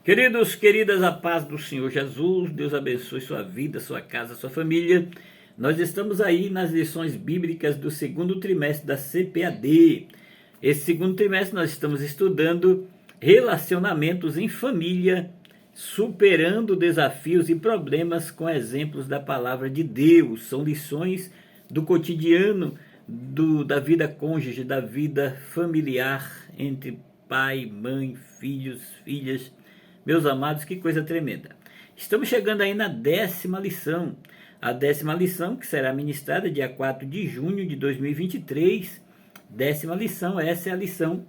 Queridos, queridas, a paz do Senhor Jesus, Deus abençoe sua vida, sua casa, sua família. Nós estamos aí nas lições bíblicas do segundo trimestre da CPAD. Esse segundo trimestre nós estamos estudando relacionamentos em família, superando desafios e problemas com exemplos da palavra de Deus. São lições do cotidiano, da vida cônjuge, da vida familiar entre pai, mãe, filhos, filhas. Meus amados, que coisa tremenda. Estamos chegando aí na 10ª lição. A 10ª lição que será ministrada dia 4 de junho de 2023. 10ª lição, essa é a lição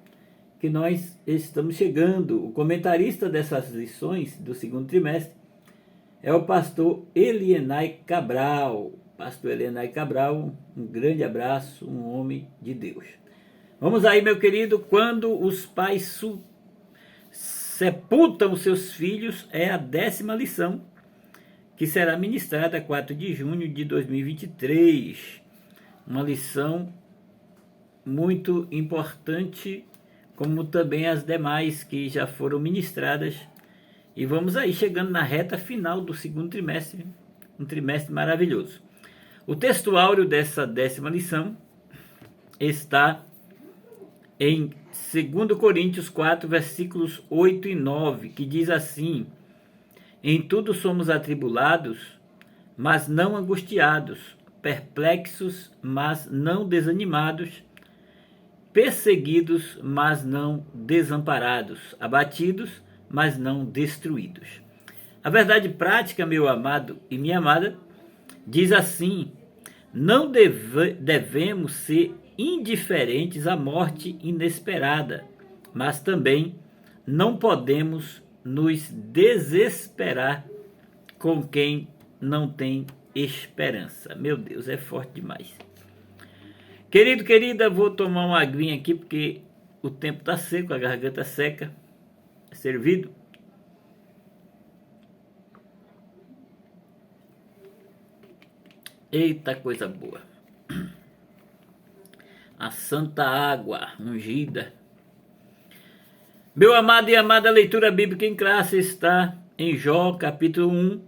que nós estamos chegando. O comentarista dessas lições do segundo trimestre é o pastor Elienay Cabral. Pastor Elienay Cabral, um grande abraço, um homem de Deus. Vamos aí, meu querido, quando os pais sepultam os seus filhos, é a 10ª lição, que será ministrada 4 de junho de 2023. Uma lição muito importante, como também as demais que já foram ministradas. E vamos aí chegando na reta final do segundo trimestre, um trimestre maravilhoso. O texto áureo dessa 10ª lição está em 2 Coríntios 4, versículos 8 e 9, que diz assim: em tudo somos atribulados, mas não angustiados, perplexos, mas não desanimados, perseguidos, mas não desamparados, abatidos, mas não destruídos. A verdade prática, meu amado e minha amada, diz assim: não devemos ser indiferentes à morte inesperada, mas também não podemos nos desesperar com quem não tem esperança. Meu Deus, é forte demais. Querido, querida, vou tomar uma aguinha aqui porque o tempo está seco, a garganta seca. É servido. Eita, coisa boa. A santa água ungida. Meu amado e amada, a leitura bíblica em classe está em Jó, capítulo 1,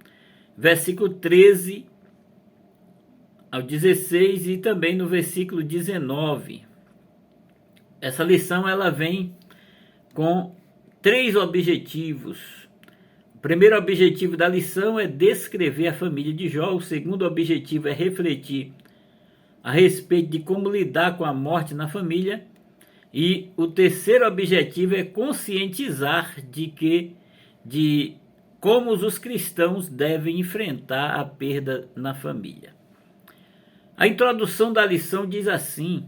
versículo 13 ao 16 e também no versículo 19. Essa lição ela vem com 3 objetivos. O primeiro objetivo da lição é descrever a família de Jó. O segundo objetivo é refletir a respeito de como lidar com a morte na família. E o terceiro objetivo é conscientizar de como os cristãos devem enfrentar a perda na família. A introdução da lição diz assim: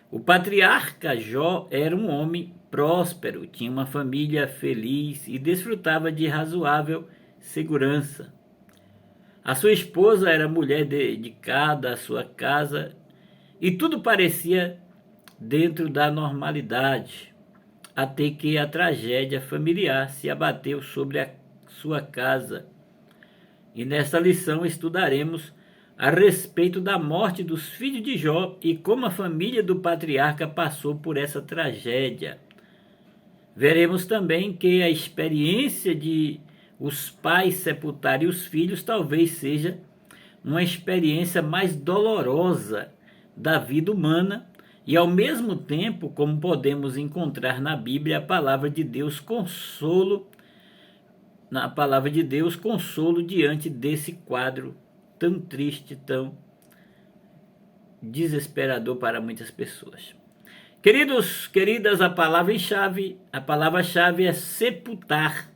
o patriarca Jó era um homem próspero, tinha uma família feliz e desfrutava de razoável segurança. A sua esposa era mulher dedicada à sua casa e tudo parecia dentro da normalidade, até que a tragédia familiar se abateu sobre a sua casa. E nesta lição estudaremos a respeito da morte dos filhos de Jó e como a família do patriarca passou por essa tragédia. Veremos também que a experiência de os pais sepultarem os filhos talvez seja uma experiência mais dolorosa da vida humana e ao mesmo tempo, como podemos encontrar na Bíblia, a palavra de Deus consolo diante desse quadro tão triste, tão desesperador para muitas pessoas. Queridos, queridas, a palavra-chave é sepultar.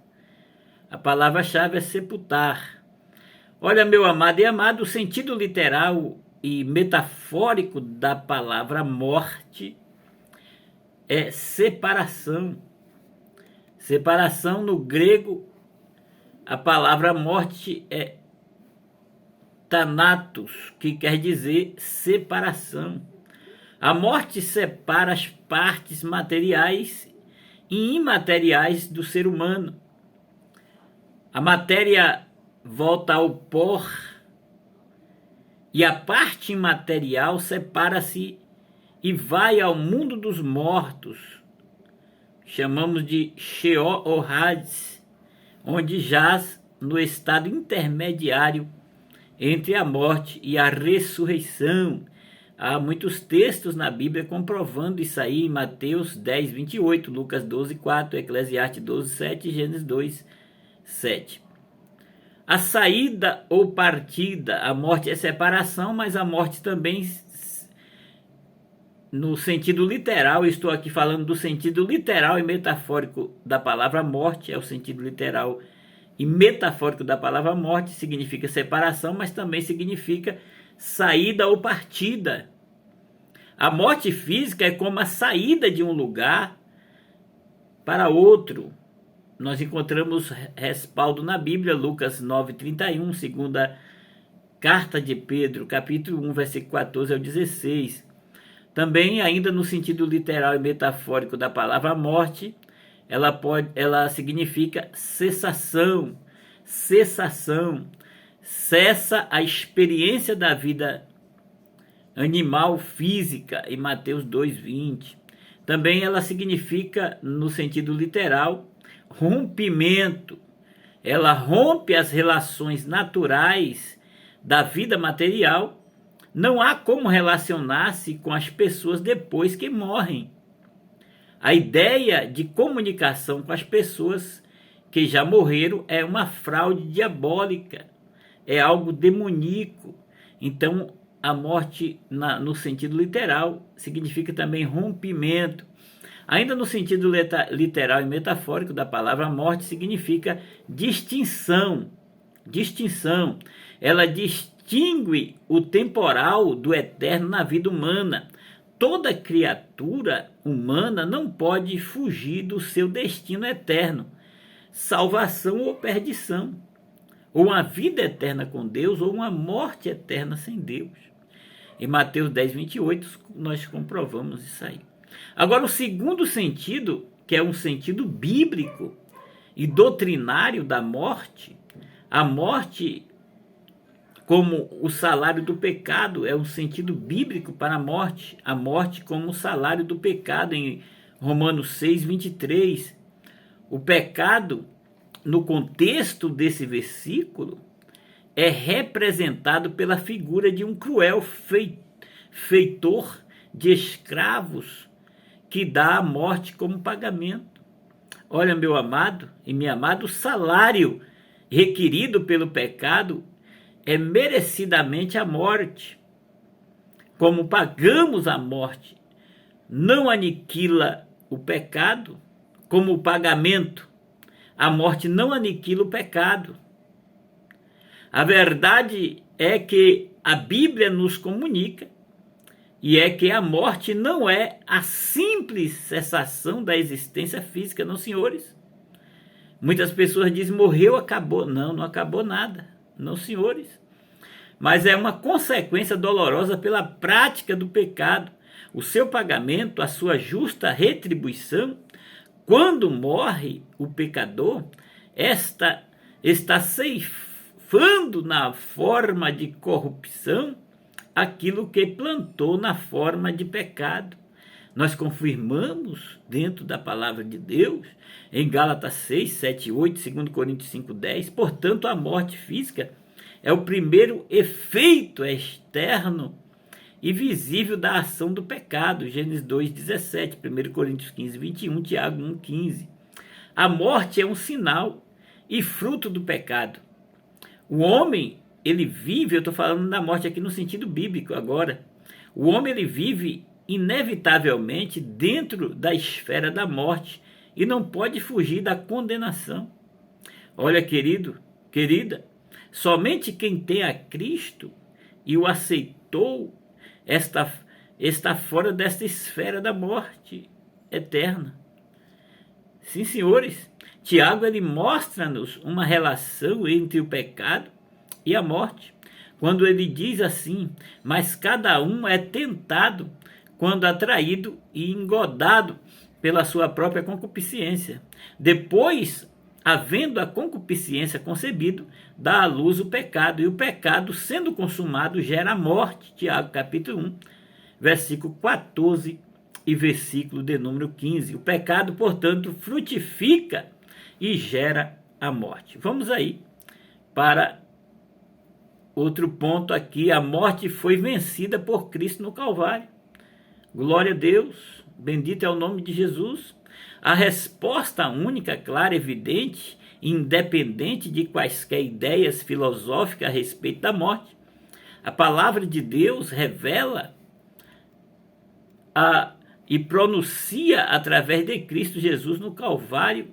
A palavra-chave é sepultar. Olha, meu amado e amado, o sentido literal e metafórico da palavra morte é separação. Separação no grego, a palavra morte é thanatos, que quer dizer separação. A morte separa as partes materiais e imateriais do ser humano. A matéria volta ao pó e a parte imaterial separa-se e vai ao mundo dos mortos. Chamamos de Sheol ou Hades. onde jaz no estado intermediário entre a morte e a ressurreição. Há muitos textos na Bíblia comprovando isso aí, em Mateus 10, 28, Lucas 12, 4, Eclesiastes 12, 7 e Gênesis 2, 7. A saída ou partida, a morte é separação, mas a morte também, no sentido literal, estou aqui falando do sentido literal e metafórico da palavra morte, é o sentido literal e metafórico da palavra morte, significa separação, mas também significa saída ou partida. A morte física é como a saída de um lugar para outro. Nós encontramos respaldo na Bíblia, Lucas 9:31, segunda carta de Pedro, capítulo 1, versículo 14 ao 16. Também, ainda no sentido literal e metafórico da palavra morte, ela significa cessação, cessa a experiência da vida animal física, em Mateus 2:20. Também ela significa, no sentido literal, rompimento. Ela rompe as relações naturais da vida material. Não há como relacionar-se com as pessoas depois que morrem. A ideia de comunicação com as pessoas que já morreram é uma fraude diabólica, é algo demoníaco. Então, a morte, no sentido literal, significa também rompimento. Ainda no sentido literal e metafórico da palavra morte, significa distinção. Distinção. Ela distingue o temporal do eterno na vida humana. Toda criatura humana não pode fugir do seu destino eterno, salvação ou perdição, ou uma vida eterna com Deus, ou uma morte eterna sem Deus. Em Mateus 10:28, nós comprovamos isso aí. Agora, o segundo sentido, que é um sentido bíblico e doutrinário da morte, a morte como o salário do pecado, é um sentido bíblico para a morte como o salário do pecado, em Romanos 6:23. O pecado, no contexto desse versículo, é representado pela figura de um cruel feitor de escravos que dá a morte como pagamento. Olha, meu amado e minha amada, o salário requerido pelo pecado é merecidamente a morte. Como pagamos a morte, não aniquila o pecado, como o pagamento, a morte não aniquila o pecado. A verdade é que a Bíblia nos comunica, e é que a morte não é a simples cessação da existência física, não, senhores. Muitas pessoas dizem, morreu, acabou. Não, não acabou nada, não, senhores. Mas é uma consequência dolorosa pela prática do pecado. O seu pagamento, a sua justa retribuição, quando morre o pecador, esta está ceifando na forma de corrupção aquilo que plantou na forma de pecado. Nós confirmamos dentro da palavra de Deus, em Gálatas 6, 7 e 8, 2 Coríntios 5, 10, portanto a morte física é o primeiro efeito externo e visível da ação do pecado, Gênesis 2, 17, 1 Coríntios 15, 21, Tiago 1, 15. A morte é um sinal e fruto do pecado. O homem, ele vive, eu estou falando da morte aqui no sentido bíblico agora, o homem ele vive inevitavelmente dentro da esfera da morte e não pode fugir da condenação. Olha, querido, querida, somente quem tem a Cristo e o aceitou está fora desta esfera da morte eterna. Sim, senhores, Tiago ele mostra-nos uma relação entre o pecado e a morte, quando ele diz assim, mas cada um é tentado quando atraído e engodado pela sua própria concupiscência. Depois, havendo a concupiscência concebido, dá à luz o pecado, e o pecado, sendo consumado, gera a morte. Tiago capítulo 1, versículo 14 e versículo de número 15. O pecado, portanto, frutifica e gera a morte. Vamos aí para outro ponto aqui. A morte foi vencida por Cristo no Calvário. Glória a Deus, bendito é o nome de Jesus. A resposta única, clara, evidente, independente de quaisquer ideias filosóficas a respeito da morte. A palavra de Deus revela e pronuncia através de Cristo Jesus no Calvário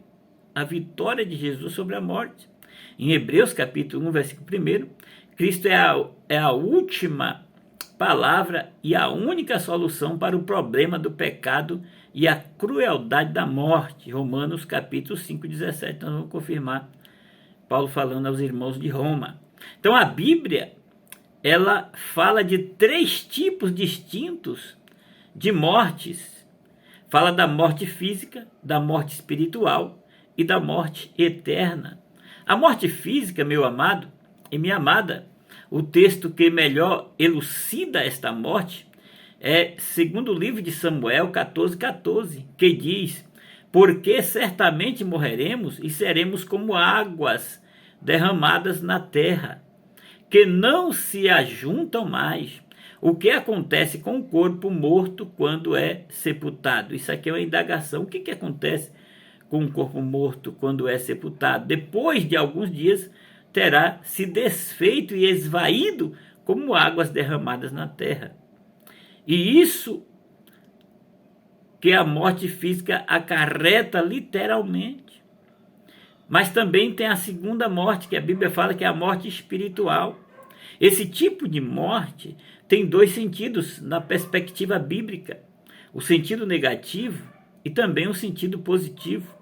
a vitória de Jesus sobre a morte. Em Hebreus capítulo 1, versículo 1, Cristo é a última palavra e a única solução para o problema do pecado e a crueldade da morte. Romanos capítulo 5, 17, nós vamos confirmar Paulo falando aos irmãos de Roma. Então a Bíblia, ela fala de 3 tipos distintos de mortes. Fala da morte física, da morte espiritual e da morte eterna. A morte física, meu amado e minha amada, o texto que melhor elucida esta morte é segundo o livro de Samuel 14:14, que diz: porque certamente morreremos e seremos como águas derramadas na terra, que não se ajuntam mais. O que acontece com o corpo morto quando é sepultado? Isso aqui é uma indagação. O que acontece com o corpo morto quando é sepultado? Depois de alguns dias, terá se desfeito e esvaído como águas derramadas na terra. E isso que a morte física acarreta literalmente. Mas também tem a segunda morte, que a Bíblia fala que é a morte espiritual. Esse tipo de morte tem 2 sentidos na perspectiva bíblica: o sentido negativo e também o sentido positivo.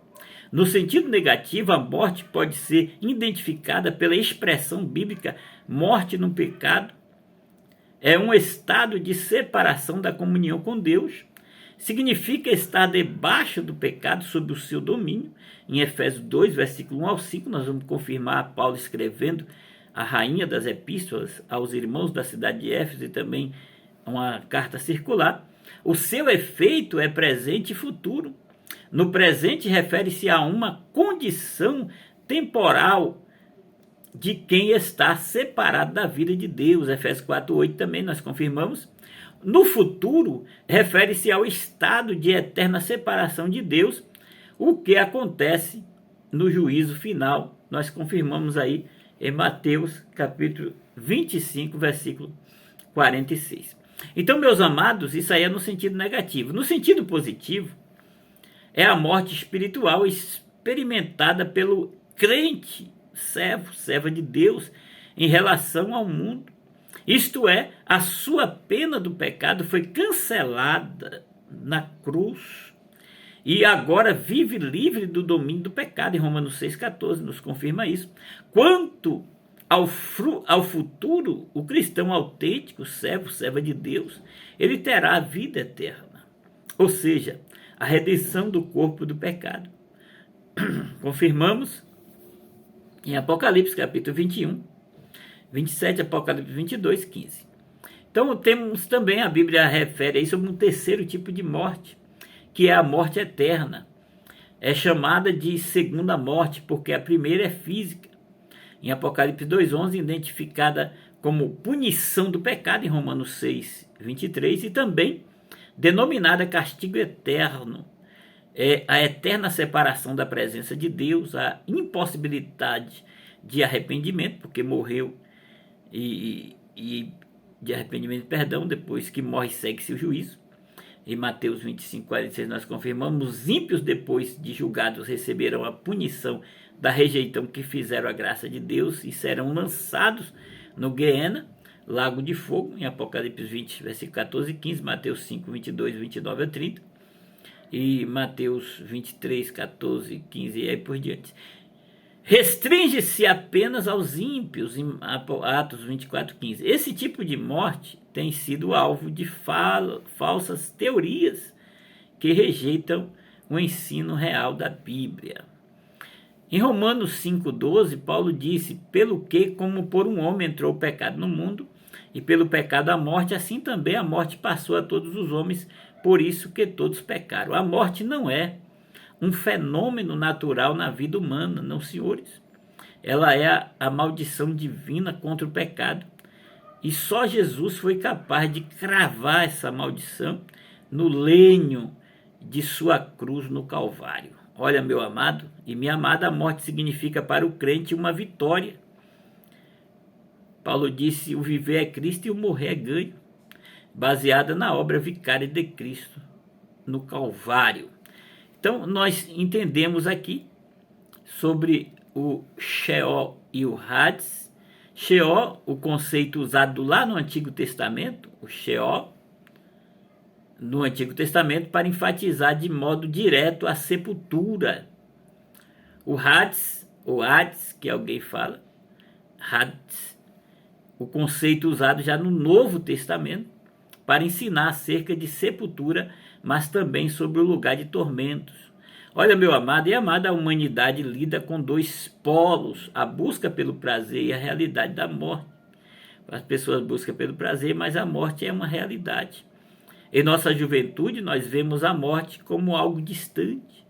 No sentido negativo, a morte pode ser identificada pela expressão bíblica morte no pecado. É um estado de separação da comunhão com Deus. Significa estar debaixo do pecado, sob o seu domínio. Em Efésios 2, versículo 1 ao 5, nós vamos confirmar Paulo escrevendo a rainha das epístolas aos irmãos da cidade de Éfeso e também uma carta circular. O seu efeito é presente e futuro. No presente refere-se a uma condição temporal de quem está separado da vida de Deus. Efésios 4:8 também nós confirmamos. No futuro refere-se ao estado de eterna separação de Deus, o que acontece no juízo final. Nós confirmamos aí em Mateus capítulo 25, versículo 46. Então, meus amados, isso aí é no sentido negativo. No sentido positivo, é a morte espiritual experimentada pelo crente, serva de Deus, em relação ao mundo. Isto é, a sua pena do pecado foi cancelada na cruz e agora vive livre do domínio do pecado. Em Romanos 6,14 nos confirma isso. Quanto ao futuro, o cristão autêntico, serva de Deus, ele terá a vida eterna, ou seja, a redenção do corpo do pecado. Confirmamos em Apocalipse capítulo 21, 27, Apocalipse 22, 15. Então temos também, a Bíblia refere aí sobre um terceiro tipo de morte, que é a morte eterna. É chamada de segunda morte, porque a primeira é física. Em Apocalipse 2:11, identificada como punição do pecado, em Romanos 6, 23, e também denominada castigo eterno. É a eterna separação da presença de Deus, a impossibilidade de arrependimento, porque morreu e de arrependimento, perdão, depois que morre segue-se o juízo. Em Mateus 25, 46 nós confirmamos: os ímpios depois de julgados receberão a punição da rejeição que fizeram a graça de Deus e serão lançados no Guiena, lago de fogo, em Apocalipse 20, versículo 14 e 15, Mateus 5, 22, 29 a 30 e Mateus 23, 14, 15 e aí por diante. Restringe-se apenas aos ímpios, em Atos 24, 15. Esse tipo de morte tem sido alvo de falsas teorias que rejeitam o ensino real da Bíblia. Em Romanos 5,12, Paulo disse: pelo que, como por um homem entrou o pecado no mundo, e pelo pecado a morte, assim também a morte passou a todos os homens, por isso que todos pecaram. A morte não é um fenômeno natural na vida humana, não, senhores. Ela é a maldição divina contra o pecado. E só Jesus foi capaz de cravar essa maldição no lenho de sua cruz no Calvário. Olha, meu amado e minha amada, a morte significa para o crente uma vitória. Paulo disse: o viver é Cristo e o morrer é ganho, baseada na obra vicária de Cristo no Calvário. Então, nós entendemos aqui sobre o Sheol e o Hades. Sheol, o conceito usado lá no Antigo Testamento, o Sheol, no Antigo Testamento, para enfatizar de modo direto a sepultura. O Hades, ou Hades, que alguém fala, Hades, o conceito usado já no Novo Testamento, para ensinar acerca de sepultura, mas também sobre o lugar de tormentos. Olha, meu amado e amada, a humanidade lida com dois polos: a busca pelo prazer e a realidade da morte. As pessoas buscam pelo prazer, mas a morte é uma realidade. Em nossa juventude, nós vemos a morte como algo distante.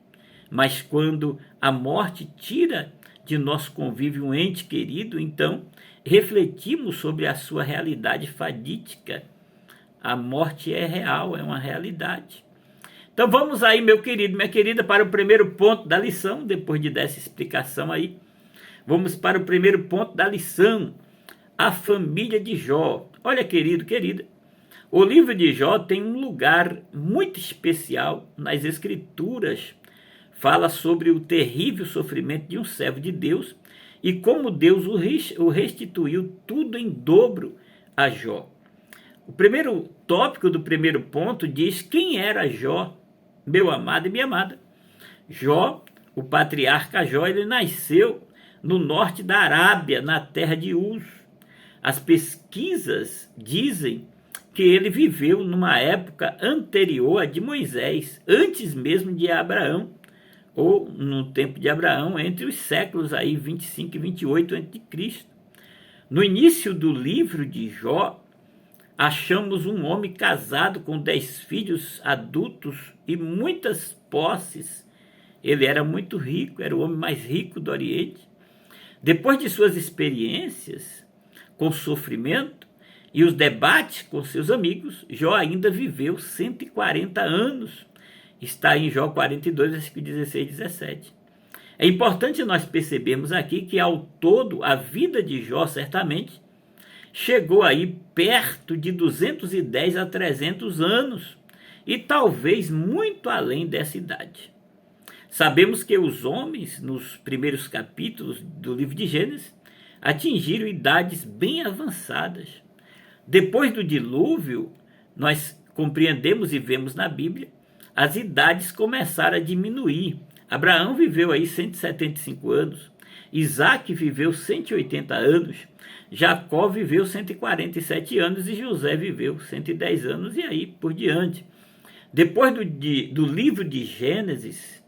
Mas quando a morte tira de nosso convívio um ente querido, então refletimos sobre a sua realidade fadídica. A morte é real, é uma realidade. Então vamos aí, meu querido, minha querida, para o primeiro ponto da lição. Depois dessa explicação aí, vamos para o primeiro ponto da lição: a família de Jó. Olha, querido, querida, o livro de Jó tem um lugar muito especial nas Escrituras. Fala sobre o terrível sofrimento de um servo de Deus e como Deus o restituiu tudo em dobro a Jó. O primeiro tópico do primeiro ponto diz quem era Jó, meu amado e minha amada. Jó, o patriarca Jó, ele nasceu no norte da Arábia, na terra de Uz. As pesquisas dizem que ele viveu numa época anterior à de Moisés, antes mesmo de Abraão, ou no tempo de Abraão, entre os séculos aí 25 e 28 a.C. No início do livro de Jó, achamos um homem casado com 10 filhos adultos e muitas posses. Ele era muito rico, era o homem mais rico do Oriente. Depois de suas experiências com sofrimento e os debates com seus amigos, Jó ainda viveu 140 anos. Está em Jó 42, versículo 16 e 17. É importante nós percebermos aqui que, ao todo, a vida de Jó, certamente, chegou aí perto de 210 a 300 anos, e talvez muito além dessa idade. Sabemos que os homens, nos primeiros capítulos do livro de Gênesis, atingiram idades bem avançadas. Depois do dilúvio, nós compreendemos e vemos na Bíblia, as idades começaram a diminuir. Abraão viveu aí 175 anos, Isaac viveu 180 anos, Jacó viveu 147 anos e José viveu 110 anos, e aí por diante. Depois do livro de Gênesis,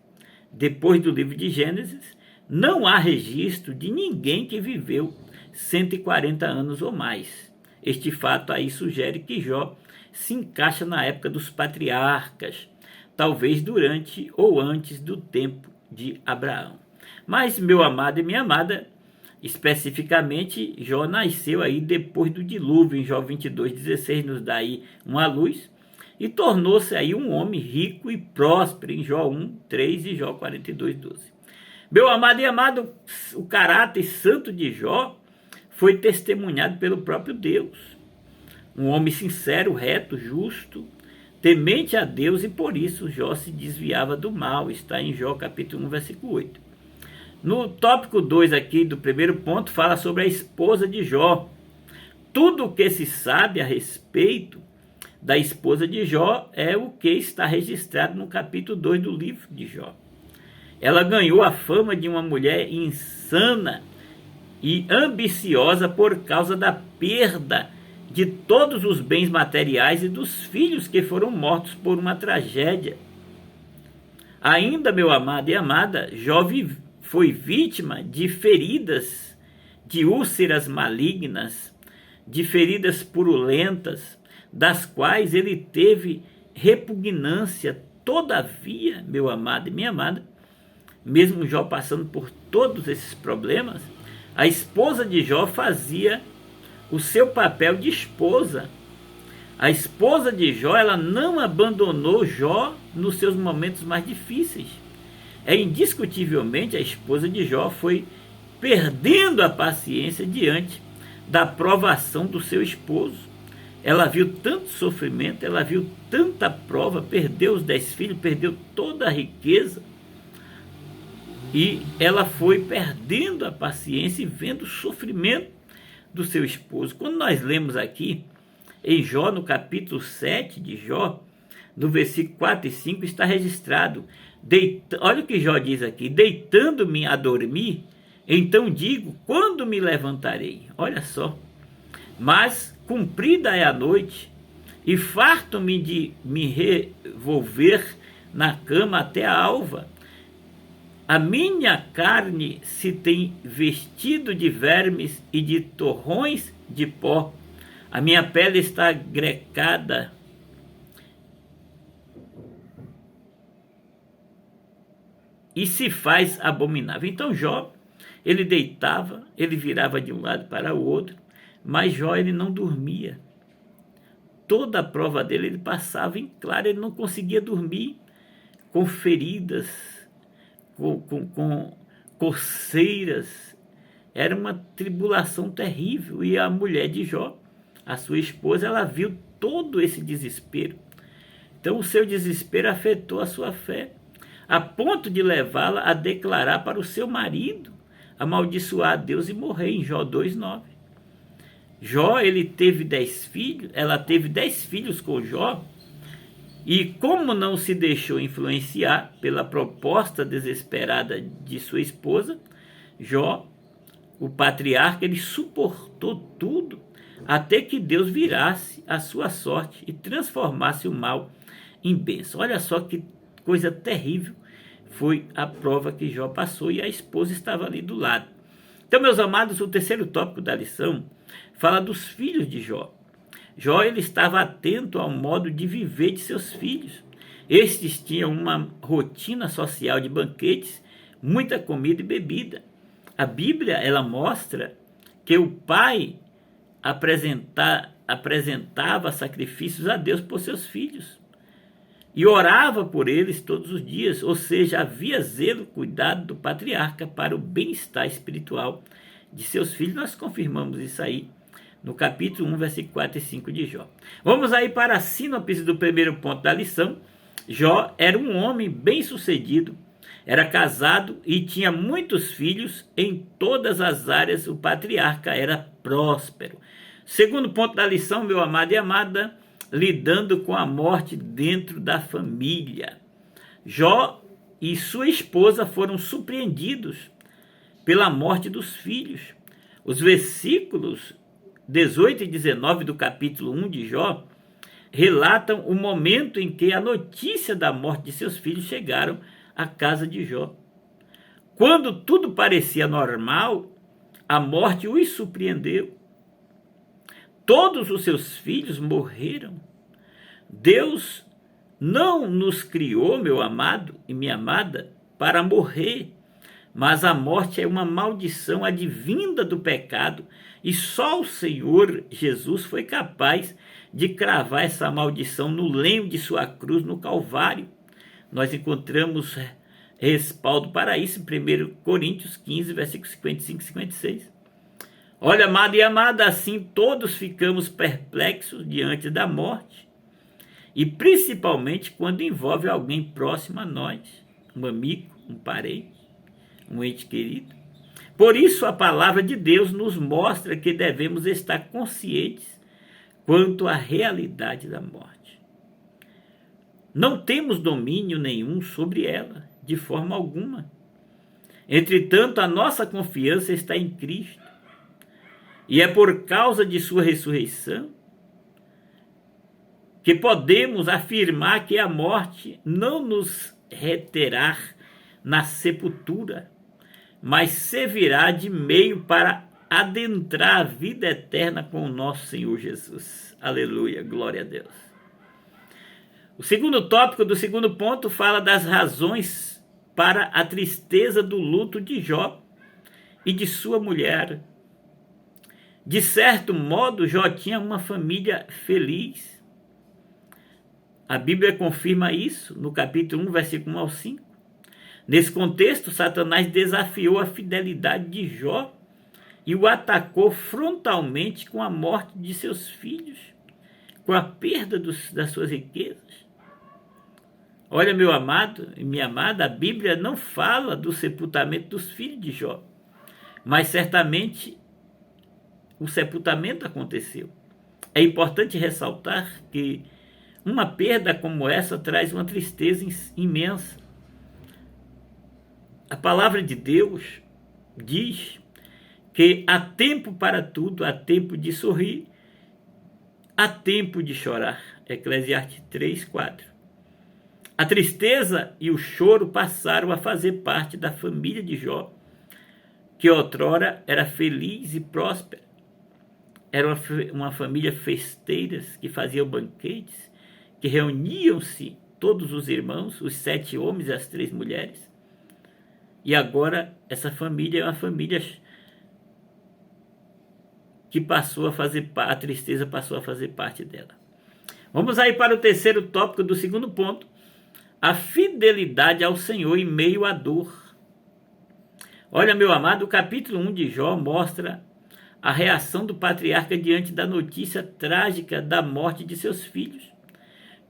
não há registro de ninguém que viveu 140 anos ou mais. Este fato aí sugere que Jó se encaixa na época dos patriarcas, talvez durante ou antes do tempo de Abraão. Mas, meu amado e minha amada, especificamente, Jó nasceu aí depois do dilúvio. Em Jó 22:16 nos dá aí uma luz, e tornou-se aí um homem rico e próspero, em Jó 1:3 e Jó 42:12. Meu amado e amado, o caráter santo de Jó foi testemunhado pelo próprio Deus. Um homem sincero, reto, justo, temente a Deus, e por isso Jó se desviava do mal. Está em Jó capítulo 1, versículo 8. No tópico 2 aqui do primeiro ponto, fala sobre a esposa de Jó. Tudo o que se sabe a respeito da esposa de Jó é o que está registrado no capítulo 2 do livro de Jó. Ela ganhou a fama de uma mulher insana e ambiciosa por causa da perda de todos os bens materiais e dos filhos que foram mortos por uma tragédia. Ainda, meu amado e amada, Jó foi vítima de feridas, de úlceras malignas, de feridas purulentas, das quais ele teve repugnância. Todavia, meu amado e minha amada, mesmo Jó passando por todos esses problemas, a esposa de Jó fazia o seu papel de esposa. A esposa de Jó, ela não abandonou Jó nos seus momentos mais difíceis. Indiscutivelmente, a esposa de Jó foi perdendo a paciência diante da provação do seu esposo. Ela viu tanto sofrimento, ela viu tanta prova, perdeu os 10 filhos, perdeu toda a riqueza, e ela foi perdendo a paciência e vendo o sofrimento do seu esposo. Quando nós lemos aqui em Jó, no capítulo 7 de Jó, no versículo 4 e 5, está registrado, olha o que Jó diz aqui: deitando-me a dormir, então digo, quando me levantarei? Olha só, mas cumprida é a noite, e farto-me de me revolver na cama até a alva. A minha carne se tem vestido de vermes e de torrões de pó. A minha pele está grecada e se faz abominável. Então Jó, ele deitava, ele virava de um lado para o outro, mas Jó, ele não dormia. Toda a prova dele, ele passava em claro, ele não conseguia dormir, com feridas, com coceiras. Era uma tribulação terrível. E a mulher de Jó, a sua esposa, ela viu todo esse desespero. Então o seu desespero afetou a sua fé, a ponto de levá-la a declarar para o seu marido, amaldiçoar a Deus e morrer, em Jó 2:9. Jó, ele teve 10 filhos, ela teve 10 filhos com Jó, e como não se deixou influenciar pela proposta desesperada de sua esposa, Jó, o patriarca, ele suportou tudo até que Deus virasse a sua sorte e transformasse o mal em bênção. Olha só que coisa terrível foi a prova que Jó passou, e a esposa estava ali do lado. Então, meus amados, o terceiro tópico da lição fala dos filhos de Jó. Jó, ele estava atento ao modo de viver de seus filhos. Estes tinham uma rotina social de banquetes, muita comida e bebida. A Bíblia, ela mostra que o pai apresentava sacrifícios a Deus por seus filhos e orava por eles todos os dias, ou seja, havia zelo, cuidado do patriarca para o bem-estar espiritual de seus filhos. Nós confirmamos isso aí no capítulo 1, versículo 4 e 5 de Jó. Vamos aí para a sínopse do primeiro ponto da lição. Jó era um homem bem-sucedido, era casado e tinha muitos filhos. Em todas as áreas o patriarca era próspero. Segundo ponto da lição, meu amado e amada, lidando com a morte dentro da família. Jó e sua esposa foram surpreendidos pela morte dos filhos. Os versículos 18 e 19 do capítulo 1 de Jó relatam o momento em que a notícia da morte de seus filhos chegaram à casa de Jó. Quando tudo parecia normal, a morte os surpreendeu. Todos os seus filhos morreram. Deus não nos criou, meu amado e minha amada, para morrer, mas a morte é uma maldição advinda do pecado, e só o Senhor Jesus foi capaz de cravar essa maldição no lenho de sua cruz no Calvário. Nós encontramos respaldo para isso em 1 Coríntios 15, versículos 55 e 56. Olha, amado e amada, assim todos ficamos perplexos diante da morte, e principalmente quando envolve alguém próximo a nós, um amigo, um parente, um ente querido. Por isso a palavra de Deus nos mostra que devemos estar conscientes quanto à realidade da morte. Não temos domínio nenhum sobre ela, de forma alguma. Entretanto, a nossa confiança está em Cristo, e é por causa de sua ressurreição que podemos afirmar que a morte não nos reterá na sepultura, mas servirá de meio para adentrar a vida eterna com o nosso Senhor Jesus. Aleluia, glória a Deus. O segundo tópico do segundo ponto fala das razões para a tristeza do luto de Jó e de sua mulher. De certo modo, Jó tinha uma família feliz. A Bíblia confirma isso no capítulo 1, versículo 1 ao 5. Nesse contexto, Satanás desafiou a fidelidade de Jó e o atacou frontalmente com a morte de seus filhos, com a perda das suas riquezas. Olha, meu amado e minha amada, a Bíblia não fala do sepultamento dos filhos de Jó, mas certamente o sepultamento aconteceu. É importante ressaltar que uma perda como essa traz uma tristeza imensa. A palavra de Deus diz que há tempo para tudo, há tempo de sorrir, há tempo de chorar. Eclesiastes 3:4. A tristeza e o choro passaram a fazer parte da família de Jó, que outrora era feliz e próspera. Era uma família festeira, que fazia banquetes, que reuniam-se todos os irmãos, os 7 homens e as 3 mulheres. E agora essa família é uma família que passou a fazer, a tristeza passou a fazer parte dela. Vamos aí para o terceiro tópico do segundo ponto: a fidelidade ao Senhor em meio à dor. Olha, meu amado, o capítulo 1 de Jó mostra a reação do patriarca diante da notícia trágica da morte de seus filhos.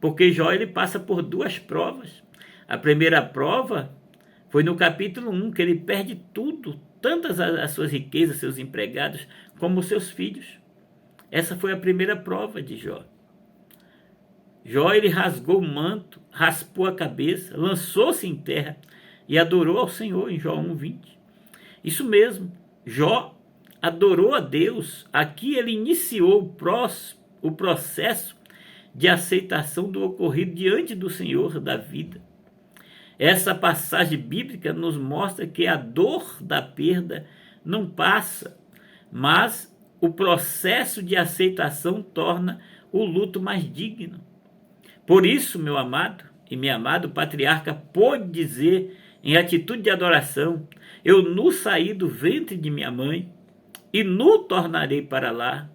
Porque Jó ele passa por 2 provas. A primeira prova foi no capítulo 1, que ele perde tudo, tantas as suas riquezas, seus empregados, como os seus filhos. Essa foi a primeira prova de Jó. Jó ele rasgou o manto, raspou a cabeça, lançou-se em terra e adorou ao Senhor, em Jó 1:20. Isso mesmo, Jó adorou a Deus. Aqui ele iniciou o processo de aceitação do ocorrido diante do Senhor da vida. Essa passagem bíblica nos mostra que a dor da perda não passa, mas o processo de aceitação torna o luto mais digno. Por isso, meu amado e minha amada, o patriarca pôde dizer, em atitude de adoração: eu nu saí do ventre de minha mãe, e nu tornarei para lá.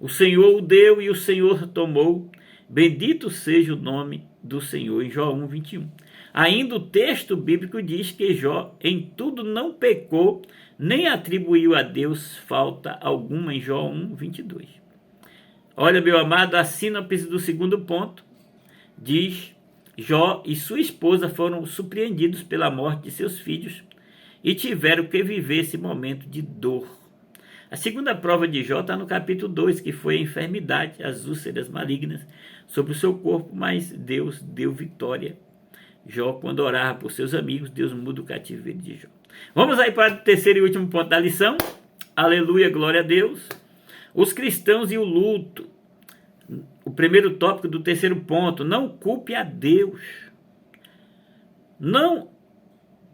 O Senhor o deu e o Senhor tomou. Bendito seja o nome do Senhor, em Jó 1:21. Ainda o texto bíblico diz que Jó em tudo não pecou, nem atribuiu a Deus falta alguma, em Jó 1:22. Olha, meu amado, a sínopse do segundo ponto diz: Jó e sua esposa foram surpreendidos pela morte de seus filhos e tiveram que viver esse momento de dor. A segunda prova de Jó está no capítulo 2, que foi a enfermidade, as úlceras malignas sobre o seu corpo, mas Deus deu vitória. Jó, quando orava por seus amigos, Deus muda o cativeiro de Jó. Vamos aí para o terceiro e último ponto da lição. Aleluia, glória a Deus. Os cristãos e o luto. O primeiro tópico do terceiro ponto: não culpe a Deus. Não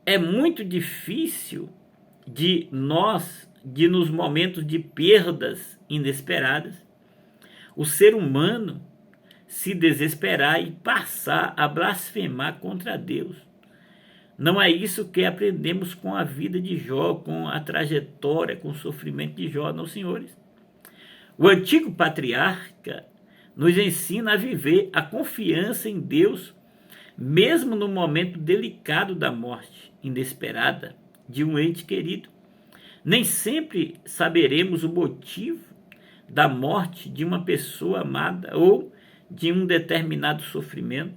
é muito difícil nos momentos de perdas inesperadas, o ser humano se desesperar e passar a blasfemar contra Deus. Não é isso que aprendemos com a vida de Jó, com a trajetória, com o sofrimento de Jó, não, senhores. O antigo patriarca nos ensina a viver a confiança em Deus, mesmo no momento delicado da morte inesperada de um ente querido. Nem sempre saberemos o motivo da morte de uma pessoa amada ou de um determinado sofrimento.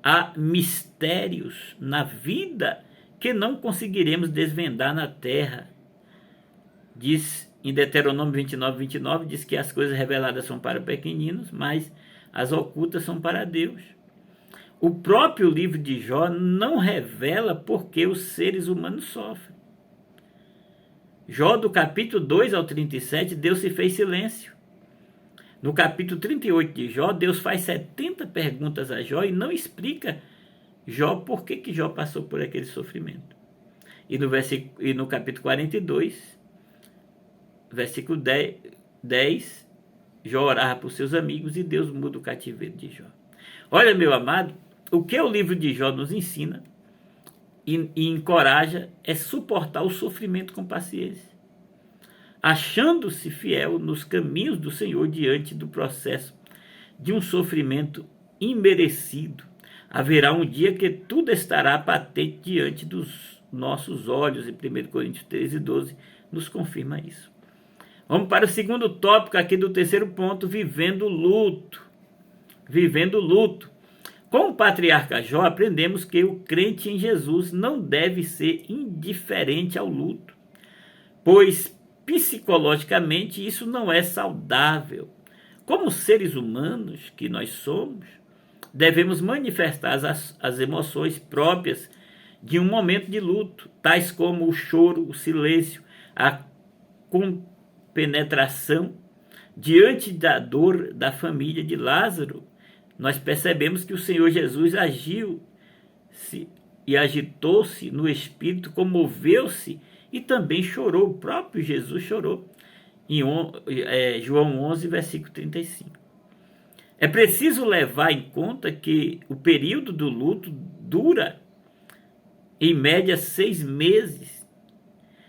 Há mistérios na vida que não conseguiremos desvendar na terra. Diz em Deuteronômio 29:29, diz que as coisas reveladas são para pequeninos, mas as ocultas são para Deus. O próprio livro de Jó não revela por que os seres humanos sofrem. Jó, do capítulo 2 ao 37, Deus se fez silêncio. No capítulo 38 de Jó, Deus faz 70 perguntas a Jó e não explica Jó por que Jó passou por aquele sofrimento. E no capítulo 42, versículo 10, Jó orava por seus amigos e Deus muda o cativeiro de Jó. Olha, meu amado, o que o livro de Jó nos ensina e encoraja é suportar o sofrimento com paciência, achando-se fiel nos caminhos do Senhor diante do processo de um sofrimento imerecido. Haverá um dia que tudo estará patente diante dos nossos olhos, e 1 Coríntios 13:12 nos confirma isso. Vamos para o segundo tópico aqui do terceiro ponto, vivendo o luto. Vivendo o luto. Com o patriarca Jó, aprendemos que o crente em Jesus não deve ser indiferente ao luto, pois psicologicamente isso não é saudável. Como seres humanos que nós somos, devemos manifestar as emoções próprias de um momento de luto, tais como o choro, o silêncio, a compenetração. Diante da dor da família de Lázaro, nós percebemos que o Senhor Jesus agiu-se e agitou-se no espírito, comoveu-se e também chorou. O próprio Jesus chorou, em João 11, versículo 35. É preciso levar em conta que o período do luto dura, em média, 6 meses.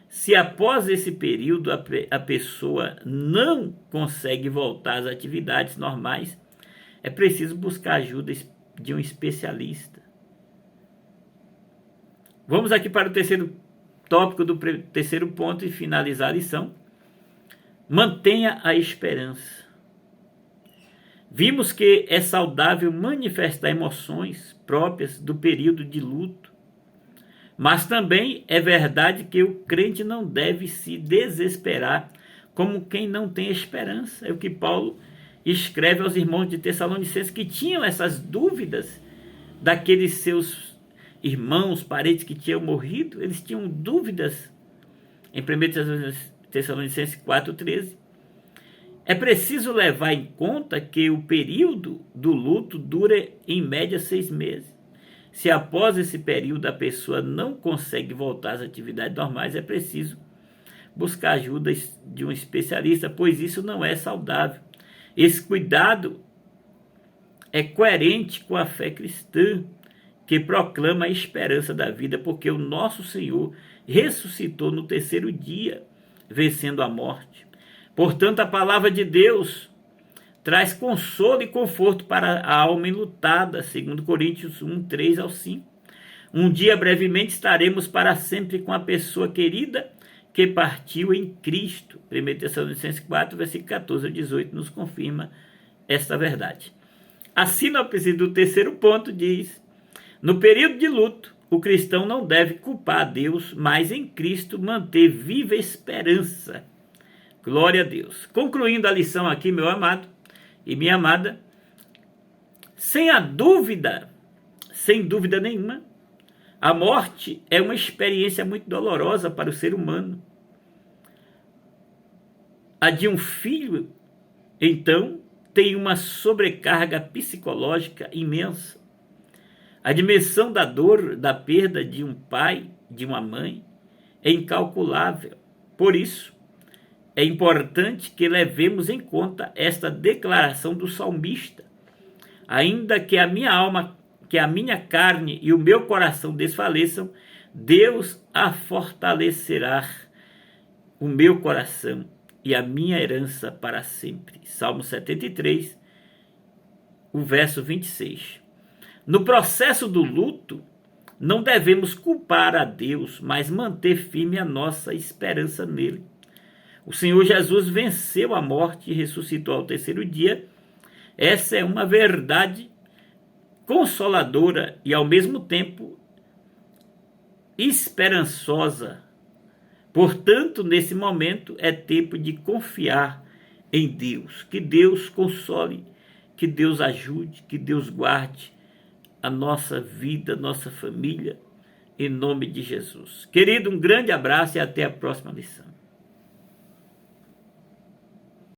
Se após esse período a pessoa não consegue voltar às atividades normais, é preciso buscar ajuda de um especialista. Vamos aqui para o terceiro tópico do terceiro ponto e finalizar a lição. Mantenha a esperança. Vimos que é saudável manifestar emoções próprias do período de luto, mas também é verdade que o crente não deve se desesperar como quem não tem esperança. É o que Paulo escreve aos irmãos de Tessalonicenses, que tinham essas dúvidas daqueles seus irmãos, parentes que tinham morrido. Eles tinham dúvidas em 1 Tessalonicenses 4:13. É preciso levar em conta que o período do luto dura em média 6 meses. Se após esse período a pessoa não consegue voltar às atividades normais, é preciso buscar ajuda de um especialista, pois isso não é saudável. Esse cuidado é coerente com a fé cristã, que proclama a esperança da vida, porque o nosso Senhor ressuscitou no terceiro dia, vencendo a morte. Portanto, a palavra de Deus traz consolo e conforto para a alma enlutada, segundo Coríntios 1, 3-5. Um dia, brevemente, estaremos para sempre com a pessoa querida que partiu em Cristo. 1 Tessalonicenses 4, versículo 14-18, nos confirma esta verdade. A sinopse do terceiro ponto diz: no período de luto, o cristão não deve culpar a Deus, mas em Cristo manter viva a esperança. Glória a Deus. Concluindo a lição aqui, meu amado e minha amada, sem dúvida nenhuma, a morte é uma experiência muito dolorosa para o ser humano. A de um filho, então, tem uma sobrecarga psicológica imensa. A dimensão da dor, da perda de um pai, de uma mãe, é incalculável. Por isso, é importante que levemos em conta esta declaração do salmista: ainda que a minha alma, que a minha carne e o meu coração desfaleçam, Deus a fortalecerá, o meu coração e a minha herança para sempre. Salmo 73, o verso 26. No processo do luto, não devemos culpar a Deus, mas manter firme a nossa esperança nele. O Senhor Jesus venceu a morte e ressuscitou ao terceiro dia. Essa é uma verdade consoladora e, ao mesmo tempo, esperançosa. Portanto, nesse momento, é tempo de confiar em Deus. Que Deus console, que Deus ajude, que Deus guarde a nossa vida, a nossa família, em nome de Jesus. Querido, um grande abraço e até a próxima lição.